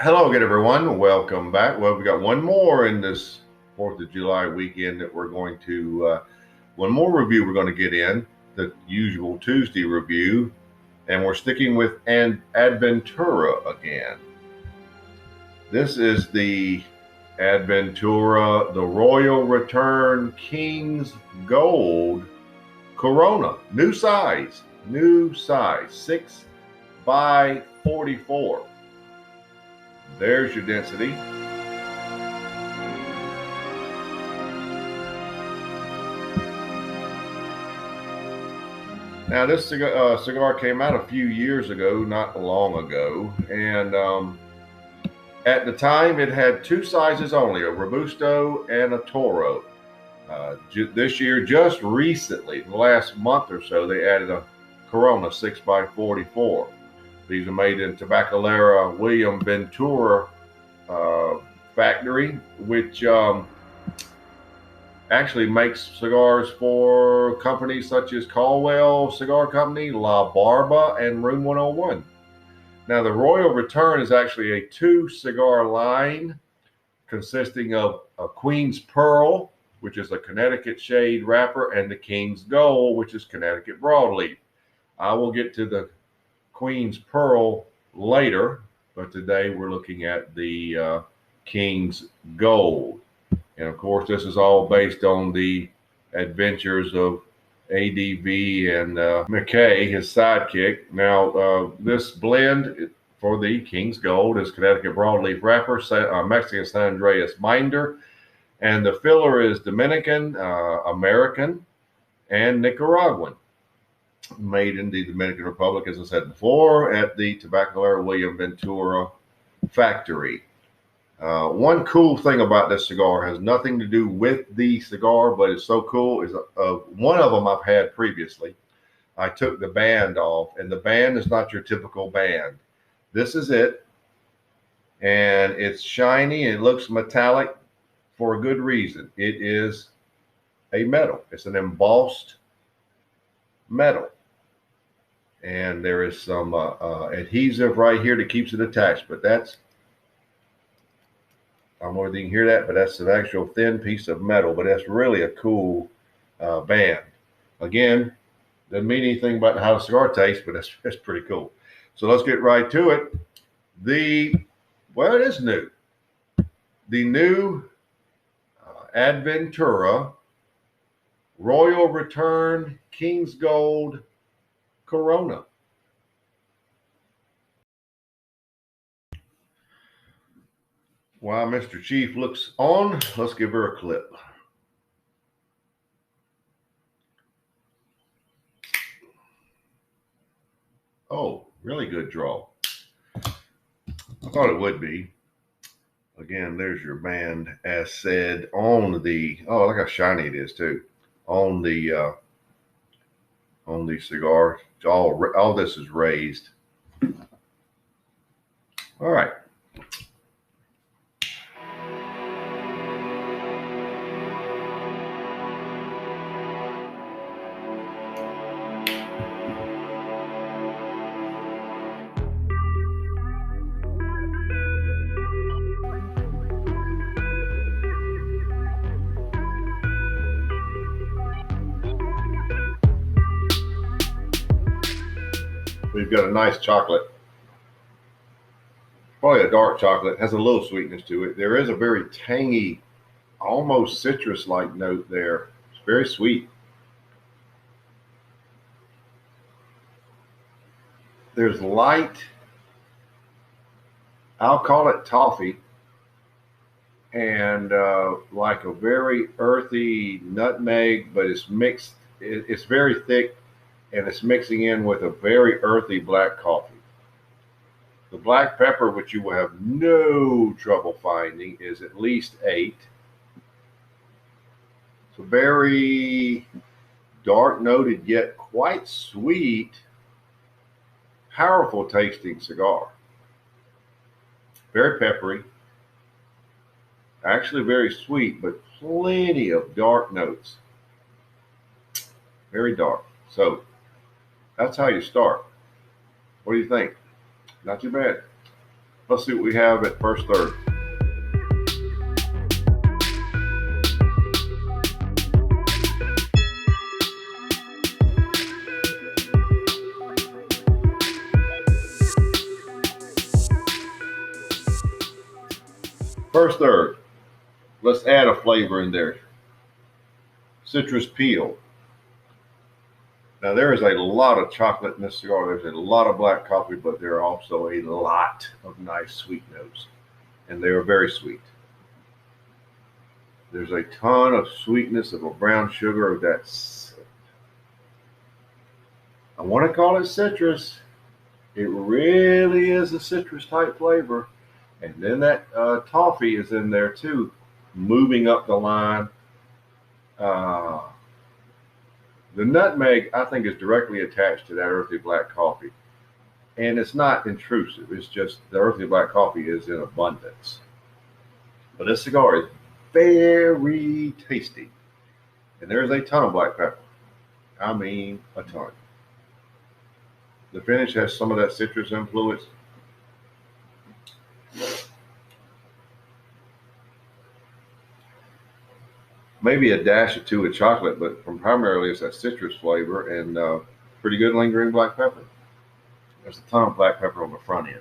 Hello again, everyone. Welcome back. Well, we got one more in this 4th of July weekend that we're going to, one more review we're going to get in, the usual Tuesday review, and we're sticking with ADVentura again. This is the ADVentura, the Royal Return King's Gold Corona. New size, 6 by 44. There's your density. Now, this cigar came out a few years ago, not long ago, and at the time it had two sizes only, a Robusto and a Toro. This year, just recently, the last month or so, they added a Corona 6 by 44. These are made in Tabacalera William Ventura factory, which actually makes cigars for companies such as Caldwell Cigar Company, La Barba, and Room 101. Now, the Royal Return is actually a two-cigar line consisting of a Queen's Pearl, which is a Connecticut Shade wrapper, and the King's Gold, which is Connecticut Broadleaf. I will get to the Queen's Pearl later, but today we're looking at the King's Gold. And of course, this is all based on the adventures of ADV and McKay, his sidekick. Now, this blend for the King's Gold is Connecticut Broadleaf wrapper, Mexican San Andreas binder, and the filler is Dominican, American, and Nicaraguan. Made in the Dominican Republic, as I said before, at the Tabacalera William Ventura factory. One cool thing about this cigar has nothing to do with the cigar, but it's so cool. Is one of them I've had previously. I took the band off, and the band is not your typical band. This is it, and it's shiny and it looks metallic for a good reason. It is a metal. It's an embossed metal, and there is some adhesive right here that keeps it attached, but that's, I don't know if you can hear that, but that's an actual thin piece of metal, but that's really a cool band. Again, doesn't mean anything about how the cigar tastes, but that's pretty cool. So let's get right to it. Well, it is new. The new ADVentura Royal Return King's Gold Corona. While Mr. Chief looks on, let's give her a clip. Oh, really good draw. I thought it would be. Again, there's your band, as said, on the, oh, look how shiny it is too. On the cigar, all this is raised. All right. We've got a nice chocolate, probably a dark chocolate, has a little sweetness to it. There is a very tangy, almost citrus-like note there. It's very sweet. There's light, I'll call it toffee, and like a very earthy nutmeg, but it's mixed, it's very thick, and it's mixing in with a very earthy black coffee. The black pepper, which you will have no trouble finding, is at least 8. It's a very dark noted yet quite sweet, powerful tasting cigar. Very peppery, actually very sweet, but plenty of dark notes. Very dark. So that's how you start. What do you think? Not too bad. Let's see what we have at first third. First third, let's add a flavor in there. Citrus peel. Now there is a lot of chocolate in this cigar. There's a lot of black coffee, but there are also a lot of nice sweet notes, and they are very sweet. There's a ton of sweetness of a brown sugar that's, I want to call it citrus. It really is a citrus type flavor. And then that toffee is in there too, moving up the line. The nutmeg, I think, is directly attached to that earthy black coffee. And it's not intrusive. It's just the earthy black coffee is in abundance. But this cigar is very tasty. And there's a ton of black pepper. I mean, a ton. The finish has some of that citrus influence. Maybe a dash or two of chocolate, but primarily it's that citrus flavor and pretty good lingering black pepper. There's a ton of black pepper on the front end.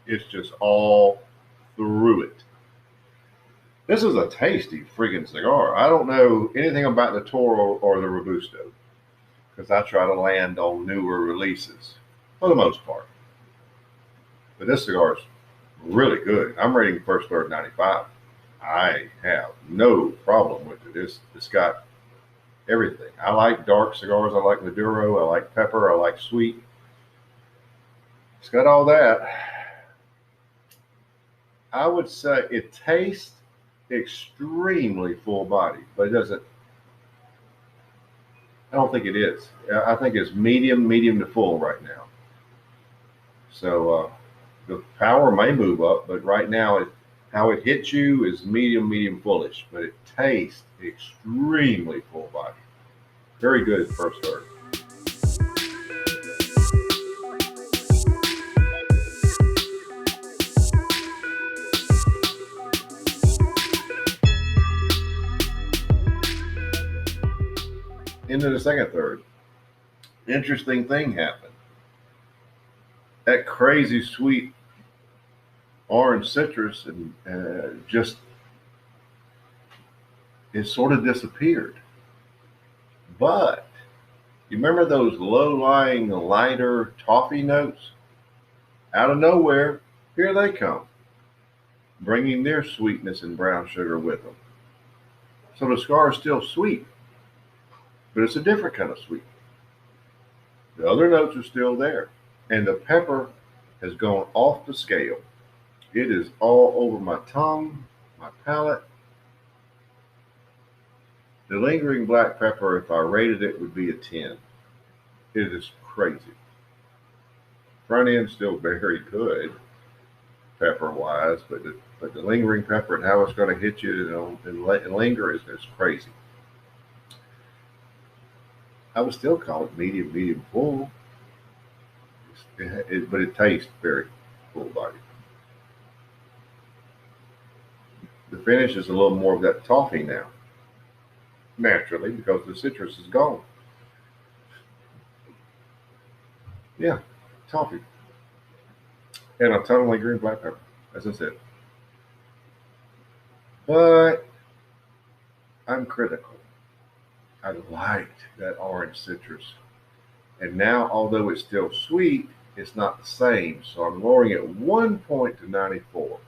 It's just all through it. This is a tasty freaking cigar. I don't know anything about the Toro or the Robusto because I try to land on newer releases for the most part. But this cigar is really good. I'm rating first third 95. I have no problem with it. It's got everything. I like dark cigars. I like Maduro. I like pepper. I like sweet. It's got all that. I would say it tastes extremely full body, but it doesn't. I don't think it is. I think it's medium to full right now. So the power may move up, but right now how it hits you is medium fullish, but it tastes extremely full body. Very good first third. Into the second third. Interesting thing happened. That crazy sweet orange citrus and just it sort of disappeared. But you remember those low-lying lighter toffee notes? Out of nowhere, here they come, bringing their sweetness and brown sugar with them. So the cigar is still sweet, but it's a different kind of sweet. The other notes are still there, and the pepper has gone off the scale. It is all over my tongue, my palate. The lingering black pepper, if I rated it, would be a 10. It is crazy. Front end still very good, pepper-wise, but the lingering pepper and how it's going to hit you and linger is crazy. I would still call it medium full, but it tastes very full body. The finish is a little more of that toffee now, naturally, because the citrus is gone. Yeah, toffee. And a ton of lingering black pepper, as I said. But I'm critical. I liked that orange citrus. And now, although it's still sweet, it's not the same. So I'm lowering it 1 point to 94.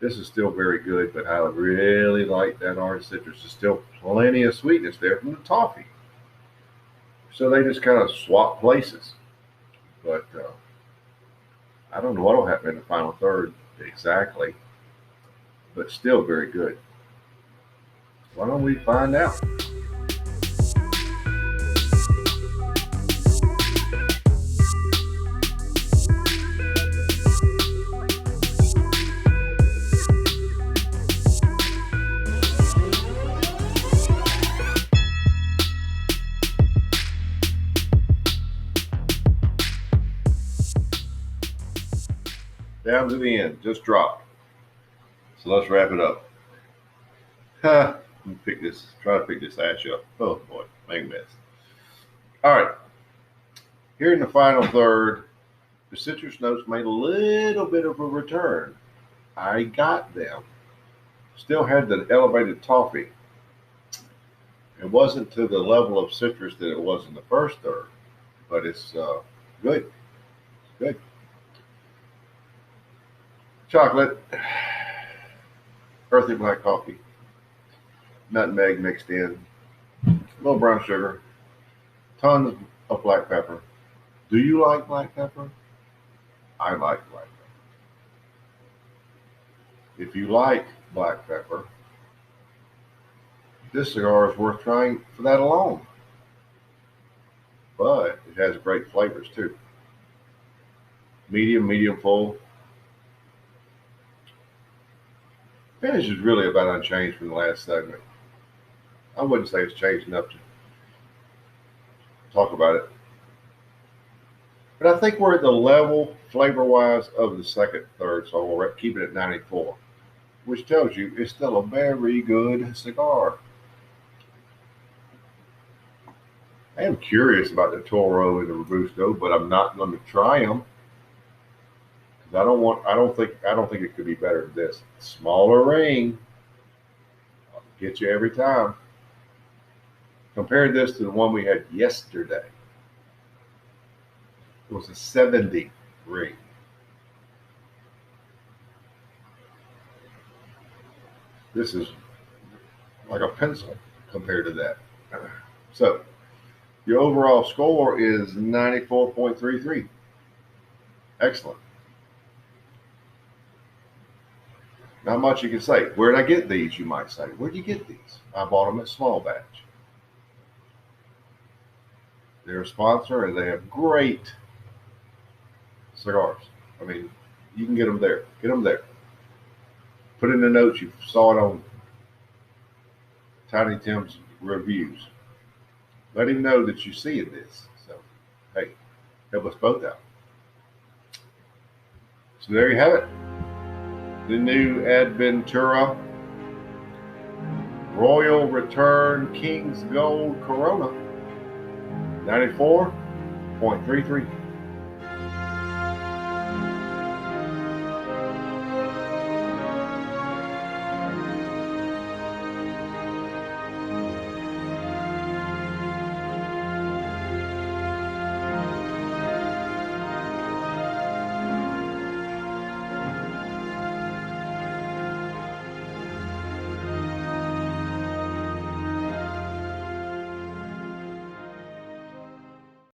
This is still very good, but I really like that orange citrus. There's still plenty of sweetness there from the toffee. So they just kind of swap places. But I don't know what will happen in the final third exactly, but still very good. Why don't we find out? Down to the end, just dropped. So let's wrap it up. Let me try to pick this ash up. Oh boy, make a mess. All right, here in the final third, the citrus notes made a little bit of a return. I got them. Still had the elevated toffee. It wasn't to the level of citrus that it was in the first third, but it's good. It's good. Chocolate, earthy black coffee, nutmeg mixed in, a little brown sugar, tons of black pepper. Do you like black pepper? I like black pepper. If you like black pepper, this cigar is worth trying for that alone. But it has great flavors too. Medium full. Finish is really about unchanged from the last segment. I wouldn't say it's changed enough to talk about it. But I think we're at the level, flavor-wise, of the second third, so we'll keep it at 94, which tells you it's still a very good cigar. I am curious about the Toro and the Robusto, but I'm not going to try them. I don't think it could be better than this. Smaller ring, I'll get you every time. Compare this to the one we had yesterday. It was a 70 ring. This is like a pencil compared to that. So your overall score is 94.33. Excellent. Not much you can say. Where did I get these, you might say? Where did you get these? I bought them at Small Batch. They're a sponsor, and they have great cigars. I mean, you can get them there. Get them there. Put in the notes you saw it on Tiny Tim's reviews. Let him know that you see this. So, hey, help us both out. So there you have it. The new ADVentura Royal Return King's Gold Corona, 94.33.